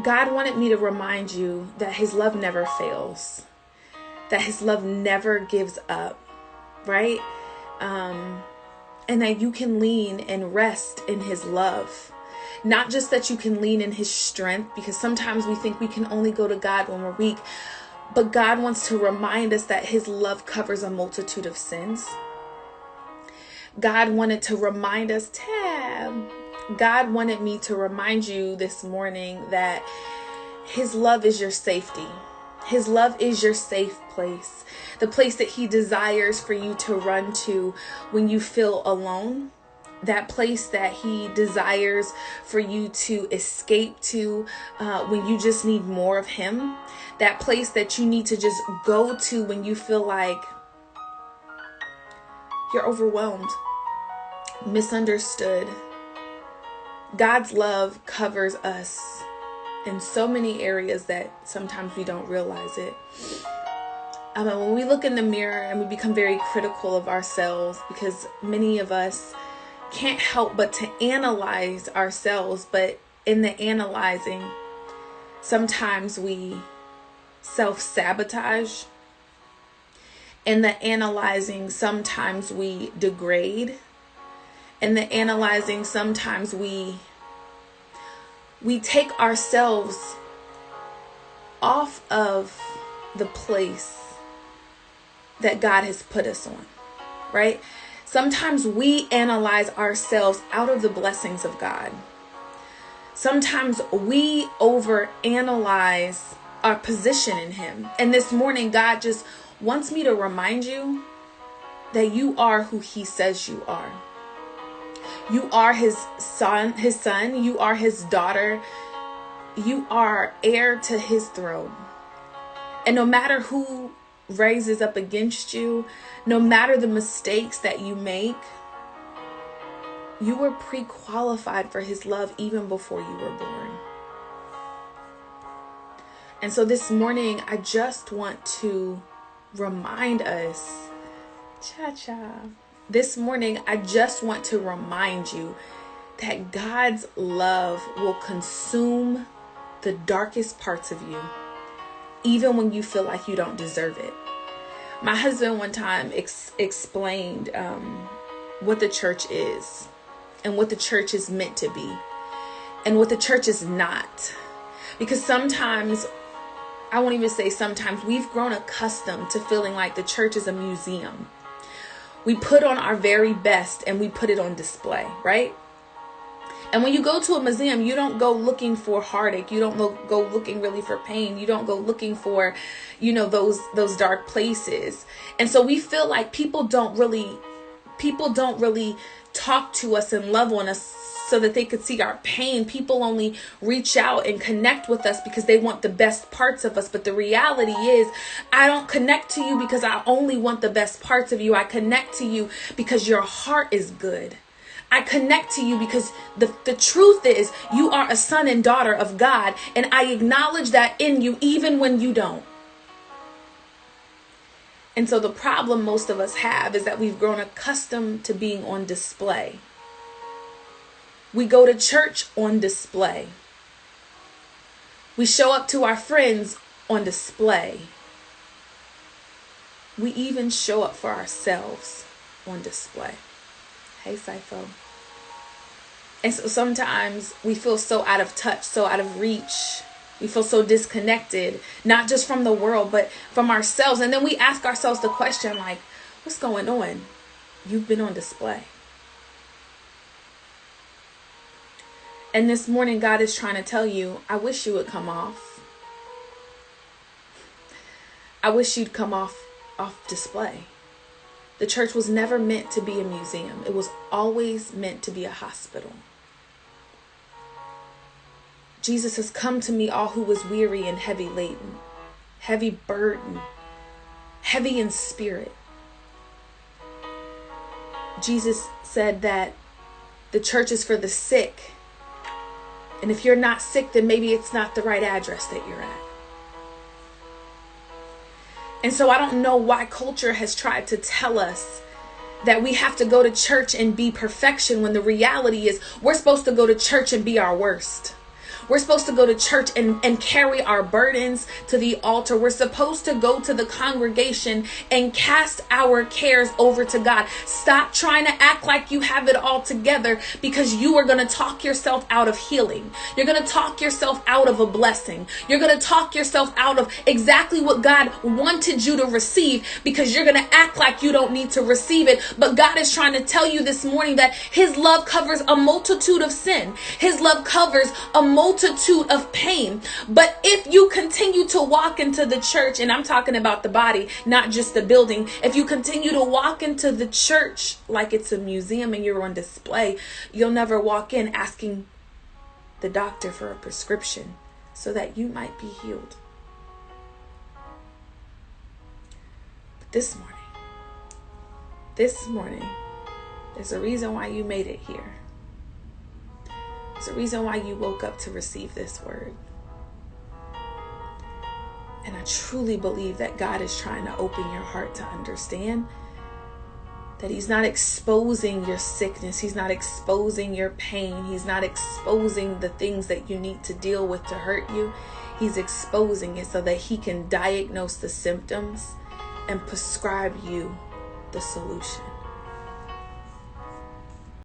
God wanted me to remind you that his love never fails, that his love never gives up, right? And that you can lean and rest in his love. Not just that you can lean in his strength, because sometimes we think we can only go to God when we're weak, but God wants to remind us that his love covers a multitude of sins. God wanted to remind us, God wanted me to remind you this morning that his love is your safety. His love is your safe place. The place that he desires for you to run to when you feel alone. That place that he desires for you to escape to when you just need more of him. That place that you need to just go to when you feel like you're overwhelmed, misunderstood. God's love covers us in so many areas that sometimes we don't realize it. When we look in the mirror and we become very critical of ourselves, because many of us can't help but to analyze ourselves, but in the analyzing, sometimes we self-sabotage. In the analyzing, sometimes we degrade. In the analyzing, sometimes we take ourselves off of the place that God has put us on, right? Sometimes we analyze ourselves out of the blessings of God. Sometimes we overanalyze our position in him. And this morning, God just wants me to remind you that you are who he says you are. You are his son. You are his daughter. You are heir to his throne. And no matter who raises up against you, no matter the mistakes that you make, you were pre-qualified for his love even before you were born. And so this morning, I just want to remind us, this morning, I just want to remind you that God's love will consume the darkest parts of you, even when you feel like you don't deserve it. My husband one time explained what the church is and what the church is meant to be and what the church is not. Because sometimes, I won't even say sometimes, we've grown accustomed to feeling like the church is a museum. We put on our very best and we put it on display, right? And when you go to a museum, you don't go looking for heartache. You don't go looking really for pain. You don't go looking for, those dark places. And so we feel like people don't really talk to us and love on us so that they could see our pain. People only reach out and connect with us because they want the best parts of us. But the reality is, I don't connect to you because I only want the best parts of you. I connect to you because your heart is good. I connect to you because the truth is you are a son and daughter of God, and I acknowledge that in you even when you don't. And so the problem most of us have is that we've grown accustomed to being on display. We go to church on display. We show up to our friends on display. We even show up for ourselves on display. Hey, Sifo. And so sometimes we feel so out of touch, so out of reach. We feel so disconnected, not just from the world, but from ourselves. And then we ask ourselves the question, like, what's going on? You've been on display. And this morning, God is trying to tell you, I wish you would come off. I wish you'd come off display. The church was never meant to be a museum. It was always meant to be a hospital. Jesus has come to me, all who was weary and heavy laden, heavy burden, heavy in spirit. Jesus said that the church is for the sick. And if you're not sick, then maybe it's not the right address that you're at. And so I don't know why culture has tried to tell us that we have to go to church and be perfection, when the reality is we're supposed to go to church and be our worst. We're supposed to go to church and carry our burdens to the altar. We're supposed to go to the congregation and cast our cares over to God. Stop trying to act like you have it all together, because you are going to talk yourself out of healing. You're going to talk yourself out of a blessing. You're going to talk yourself out of exactly what God wanted you to receive, because you're going to act like you don't need to receive it. But God is trying to tell you this morning that his love covers a multitude of sin. His love covers a multitude of pain. But if you continue to walk into the church, and I'm talking about the body, not just the building, if you continue to walk into the church like it's a museum and you're on display, you'll never walk in asking the doctor for a prescription so that you might be healed. But this morning, there's a reason why you made it here. There's a reason why you woke up to receive this word. And I truly believe that God is trying to open your heart to understand that he's not exposing your sickness. He's not exposing your pain. He's not exposing the things that you need to deal with to hurt you. He's exposing it so that he can diagnose the symptoms and prescribe you the solution.